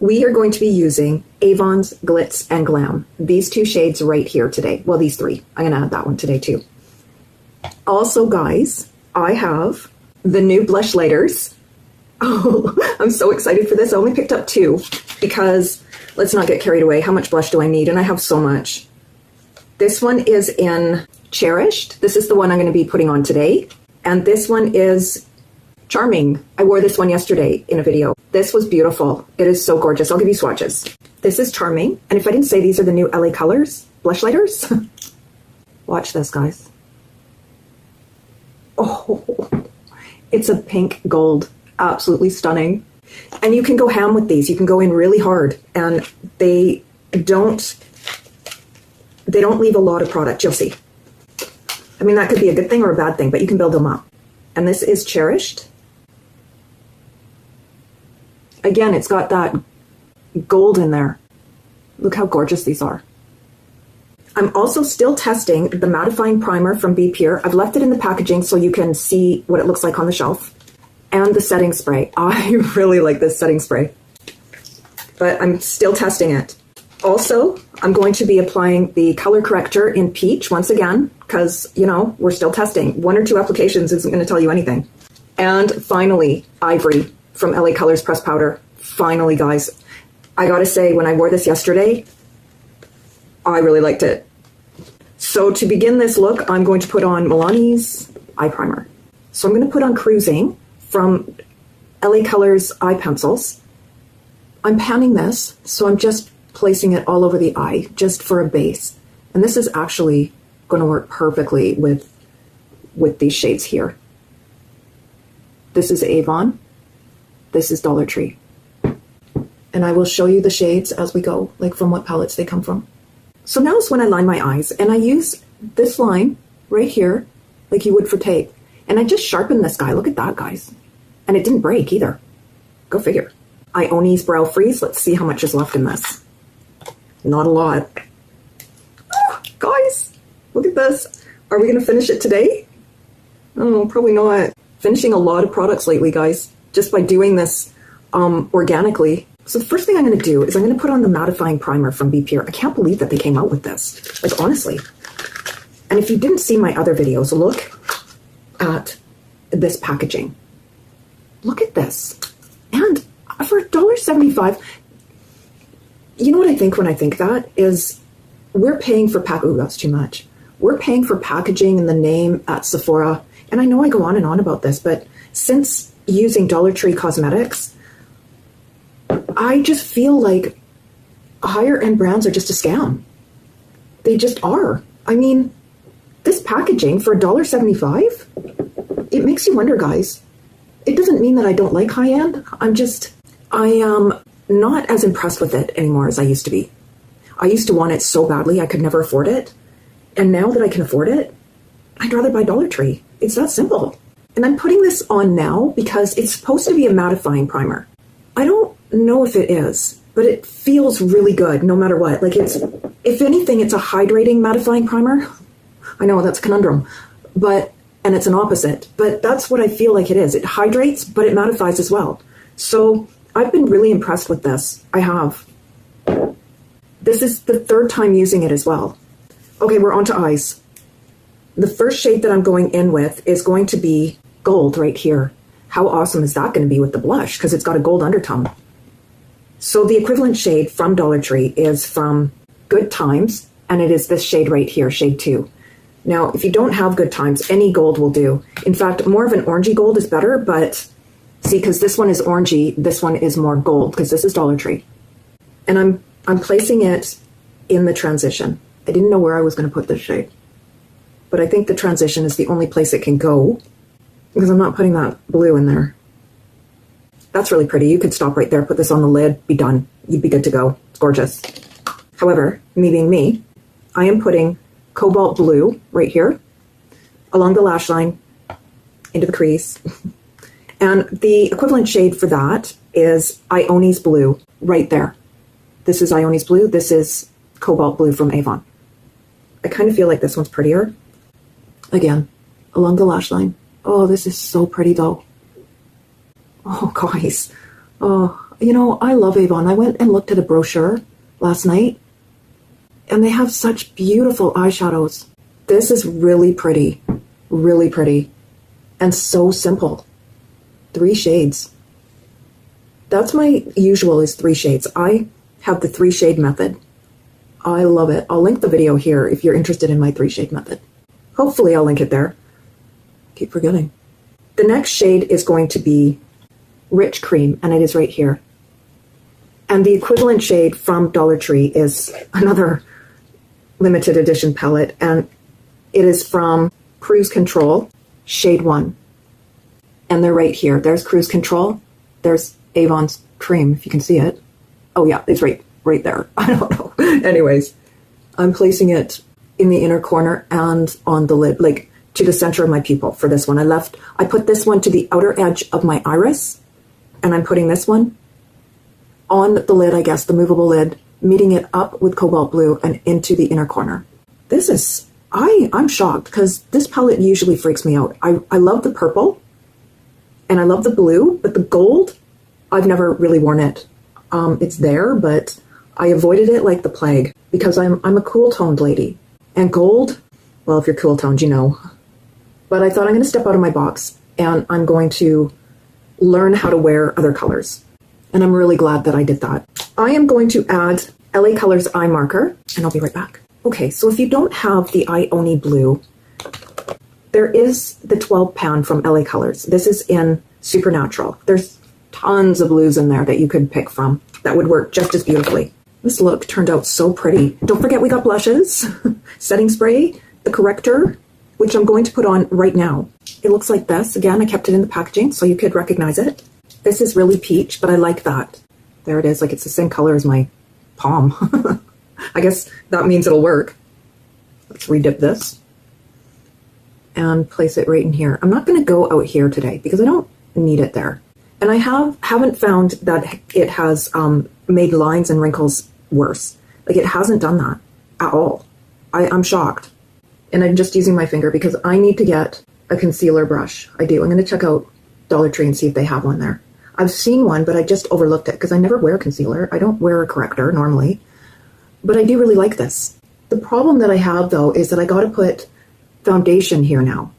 We are going to be using Avon's Glitz and Glam. These two shades right here today. Well, these three. I'm going to add that one today too. Also, guys, I have the new blush lighters. Oh, I'm so excited for this. I only picked up two because let's not get carried away. How much blush do I need? And I have so much. This one is in Cherished. This is the one I'm going to be putting on today. And this one is Charming. I wore this one yesterday in a video. This was beautiful. It is so gorgeous. I'll give you swatches. This is Charming. And if I didn't say, these are the new LA Colors blush lighters. Watch this, guys. Oh, it's a pink gold. Absolutely stunning. And you can go ham with these. You can go in really hard. And they don't leave a lot of product. You'll see. I mean, that could be a good thing or a bad thing, but you can build them up. And this is Cherished. Again, it's got that gold in there. Look how gorgeous these are. I'm also still testing the mattifying primer from Be Pure. I've left it in the packaging so you can see what it looks like on the shelf. And the setting spray. I really like this setting spray. But I'm still testing it. Also, I'm going to be applying the color corrector in Peach once again, because, you know, we're still testing. 1 or 2 applications isn't going to tell you anything. And finally, Ivory from LA Colors Pressed Powder. Finally, guys. I gotta say, when I wore this yesterday, I really liked it. So to begin this look, I'm going to put on Milani's eye primer. So I'm going to put on Cruising from LA Colors eye pencils. I'm panning this, so I'm just placing it all over the eye, just for a base. And this is actually going to work perfectly with these shades here. This is Avon. This is Dollar Tree. And I will show you the shades as we go, like from what palettes they come from. So now is when I line my eyes, and I use this line right here, like you would for tape. And I just sharpen this guy. Look at that, guys. And it didn't break either. Go figure. Ione's Brow Freeze. Let's see how much is left in this. Not a lot. Oh, guys, look at this. Are we going to finish it today? Oh, probably not. Finishing a lot of products lately, guys, just by doing this organically. So the first thing I'm going to do is I'm going to put on the mattifying primer from Be Pure. I can't believe that they came out with this. Like, honestly. And if you didn't see my other videos, look at this packaging. Look at this. And for $1.75, you know what I think when I think that is we're paying for ooh, that's too much. We're paying for packaging and the name at Sephora. And I know I go on and on about this, but since using Dollar Tree cosmetics, I just feel like higher end brands are just a scam. They just are. I mean, this packaging for $1.75, it makes you wonder, guys. It doesn't mean that I don't like high end. I am not as impressed with it anymore as I used to be. I used to want it so badly I could never afford it. And now that I can afford it, I'd rather buy Dollar Tree. It's that simple. And I'm putting this on now because it's supposed to be a mattifying primer. I don't know if it is, but it feels really good no matter what. Like if anything, it's a hydrating mattifying primer. I know that's a conundrum, and it's an opposite, but that's what I feel like it is. It hydrates, but it mattifies as well. So I've been really impressed with this. I have. This is the 3rd time using it as well. Okay, we're on to eyes. The first shade that I'm going in with is going to be gold right here. How awesome is that going to be with the blush? Because it's got a gold undertone. So the equivalent shade from Dollar Tree is from Good Times, and it is this shade right here, shade 2. Now, if you don't have Good Times, any gold will do. In fact, more of an orangey gold is better, but see, because this one is orangey, this one is more gold, because this is Dollar Tree. And I'm placing it in the transition. I didn't know where I was going to put this shade, but I think the transition is the only place it can go, because I'm not putting that blue in there. That's really pretty. You could stop right there, put this on the lid, be done. You'd be good to go. It's gorgeous. However, me being me, I am putting cobalt blue right here along the lash line into the crease. And the equivalent shade for that is Ione's Blue right there. This is Ione's Blue. This is cobalt blue from Avon. I kind of feel like this one's prettier. Again, along the lash line. Oh, this is so pretty though. Oh, guys. Oh, You know, I love Avon. I went and looked at a brochure last night, and they have such beautiful eyeshadows. This is really pretty, and so simple. 3 shades. That's my usual, is 3 shades. I have the 3-shade method. I love it. I'll link the video here if you're interested in my 3-shade method. Hopefully I'll link it there. Keep forgetting. The next shade is going to be Rich Cream, and it is right here. And the equivalent shade from Dollar Tree is another limited edition palette, and it is from Cruise Control, shade 1. And they're right here. There's Cruise Control. There's Avon's Cream, if you can see it. Oh yeah, it's right there. I don't know. Anyways, I'm placing it in the inner corner and on the lid, like to the center of my pupil for this one. I put this one to the outer edge of my iris, and I'm putting this one on the lid, I guess, the movable lid, meeting it up with cobalt blue and into the inner corner. This is, I'm shocked because this palette usually freaks me out. I love the purple and I love the blue, but the gold, I've never really worn it. It's there, but I avoided it like the plague because I'm a cool toned lady. And gold, well, if you're cool toned, you know. But I thought I'm going to step out of my box and I'm going to learn how to wear other colors. And I'm really glad that I did that. I am going to add LA Colors eye marker, and I'll be right back. Okay, so if you don't have the Ioni blue, there is the 12 pan from LA Colors. This is in Supernatural. There's tons of blues in there that you could pick from that would work just as beautifully. This look turned out so pretty. Don't forget we got blushes, setting spray, the corrector, which I'm going to put on right now. It looks like this. Again, I kept it in the packaging so you could recognize it. This is really peach, but I like that. There it is, like it's the same color as my palm. I guess that means it'll work. Let's redip this and place it right in here. I'm not going to go out here today because I don't need it there. And I haven't found that it has made lines and wrinkles worse. Like it hasn't done that at all. I'm shocked. And I'm just using my finger because I need to get a concealer brush. I do. I'm going to check out Dollar Tree and see if they have one there. I've seen one, but I just overlooked it because I never wear concealer. I don't wear a corrector normally, but I do really like this. The problem that I have though is that I got to put foundation here now.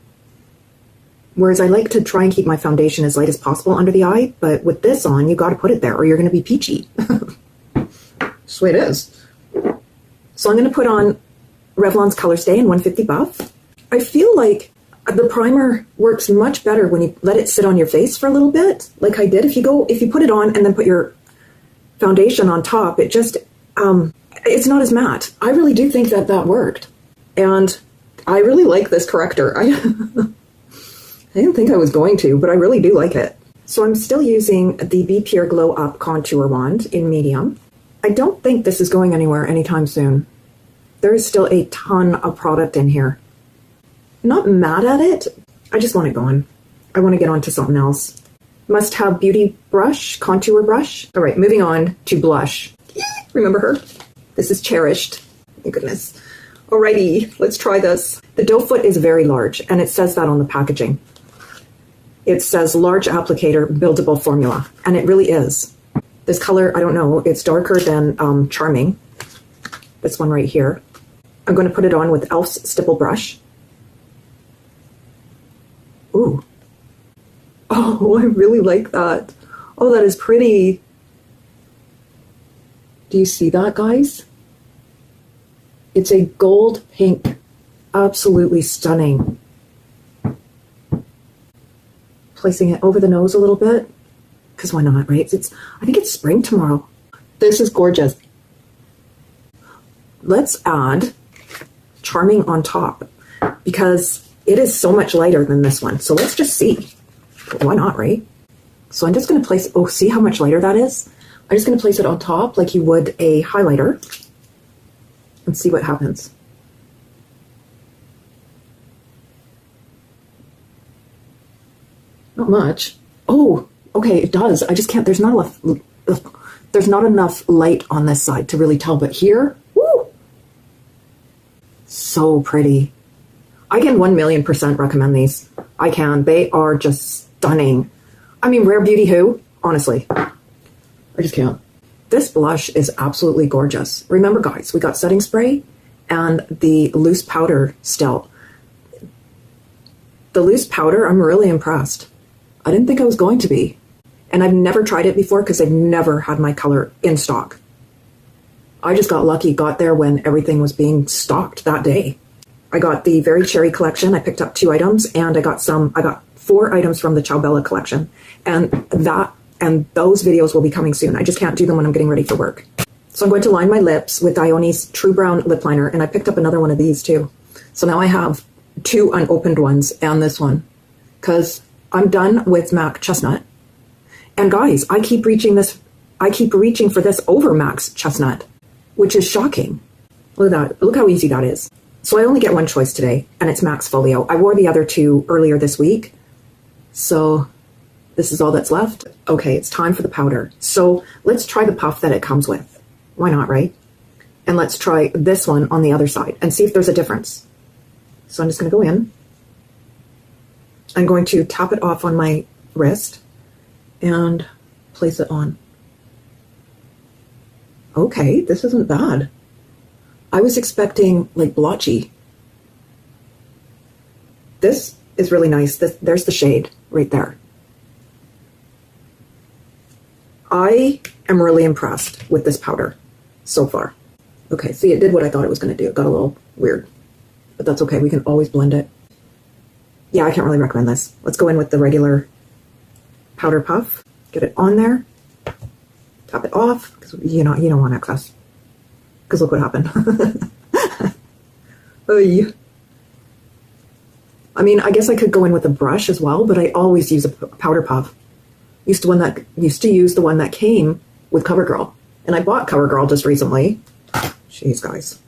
Whereas I like to try and keep my foundation as light as possible under the eye, but with this on, you got to put it there or you're going to be peachy. That's the way it is. So I'm going to put on Revlon's Color Stay in 150 Buff. I feel like the primer works much better when you let it sit on your face for a little bit, like I did. If you put it on and then put your foundation on top, it just, it's not as matte. I really do think that worked. And I really like this corrector. I didn't think I was going to, but I really do like it. So I'm still using the Be Pure Glow Up Contour Wand in medium. I don't think this is going anywhere anytime soon. There is still a ton of product in here. Not mad at it, I just want it gone. I want to get on to something else. Must Have Beauty Brush, Contour Brush. All right, moving on to blush. Remember her? This is Cherished. Thank goodness. Alrighty, let's try this. The doe foot is very large, and it says that on the packaging. It says large applicator, buildable formula, and it really is. This color, I don't know, it's darker than Charming. This one right here. I'm going to put it on with e.l.f.'s Stipple Brush. Ooh. Oh, I really like that. Oh, that is pretty. Do you see that, guys? It's a gold pink. Absolutely stunning. Placing it over the nose a little bit. Because why not, right? I think it's spring tomorrow. This is gorgeous. Let's add Charming on top. Because it is so much lighter than this one. So let's just see. Why not, right? So I'm just going to place, oh, see how much lighter that is? I'm just going to place it on top like you would a highlighter and see what happens. Not much. Oh, okay, it does. I just can't, there's not enough light on this side to really tell, but here, woo! So pretty. I can 1,000,000% recommend these. I can. They are just stunning. I mean, Rare Beauty who? Honestly. I just can't. This blush is absolutely gorgeous. Remember guys, we got setting spray and the loose powder still. The loose powder, I'm really impressed. I didn't think I was going to be. And I've never tried it before because I've never had my color in stock. I just got lucky, got there when everything was being stocked that day. I got the Very Cherry collection. I picked up 2 items and I got 4 items from the Ciao Bella collection. And those videos will be coming soon. I just can't do them when I'm getting ready for work. So I'm going to line my lips with Dione's True Brown lip liner, and I picked up another one of these too. So now I have 2 unopened ones and this one, because I'm done with MAC Chestnut. And guys, I keep reaching for this over MAC's Chestnut, which is shocking. Look at that. Look how easy that is. So I only get one choice today, and it's MAC's Folio. I wore the other 2 earlier this week, so this is all that's left. Okay, it's time for the powder. So let's try the puff that it comes with. Why not, right? And let's try this one on the other side and see if there's a difference. So I'm just going to go in. I'm going to tap it off on my wrist and place it on. Okay, this isn't bad. I was expecting like blotchy. This is really nice. There's the shade right there. I am really impressed with this powder so far. Okay, see, it did what I thought it was going to do. It got a little weird, but that's okay. We can always blend it. Yeah, I can't really recommend this. Let's go in with the regular powder puff. Get it on there. Tap it off, because you don't want excess. Because look what happened. I mean, I guess I could go in with a brush as well, but I always use a powder puff. Used to use the one that came with CoverGirl, and I bought CoverGirl just recently. Jeez, guys.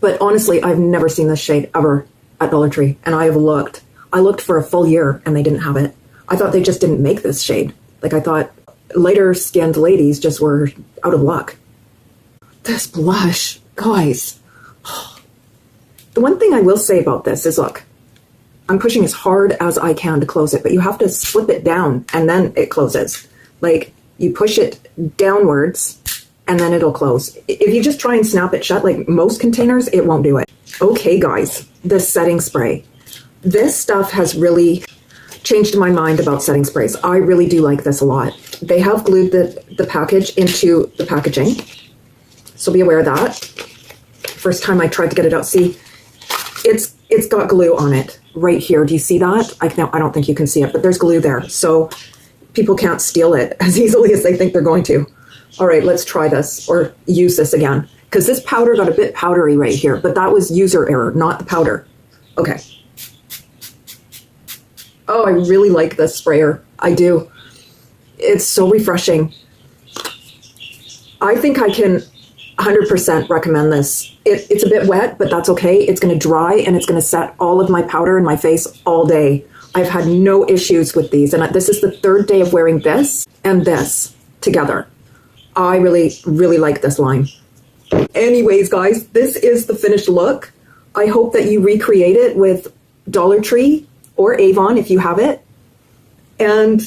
But honestly, I've never seen this shade ever at Dollar Tree, and I looked for a full year, and they didn't have it. I thought they just didn't make this shade. Like, I thought lighter skinned ladies just were out of luck. This blush, guys. The one thing I will say about this is, look, I'm pushing as hard as I can to close it, but you have to slip it down and then it closes. Like, you push it downwards and then it'll close. If you just try and snap it shut, like most containers, it won't do it. Okay, guys, the setting spray. This stuff has really changed my mind about setting sprays. I really do like this a lot. They have glued the package into the packaging, so be aware of that. First time I tried to get it out, see, it's got glue on it right here. Do you see that? I don't think you can see it, but there's glue there, so people can't steal it as easily as they think they're going to. All right, let's try this or use this again, because this powder got a bit powdery right here, but that was user error, not the powder. Okay. Oh, I really like this sprayer. I do. It's so refreshing. I think I can 100% recommend this. It's a bit wet, but that's okay. It's going to dry and it's going to set all of my powder in my face all day. I've had no issues with these. And this is the 3rd day of wearing this and this together. I really, really like this line. Anyways, guys, this is the finished look. I hope that you recreate it with Dollar Tree or Avon if you have it. And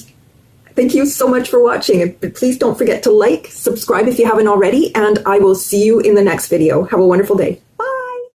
thank you so much for watching. Please don't forget to like, subscribe if you haven't already, and I will see you in the next video. Have a wonderful day.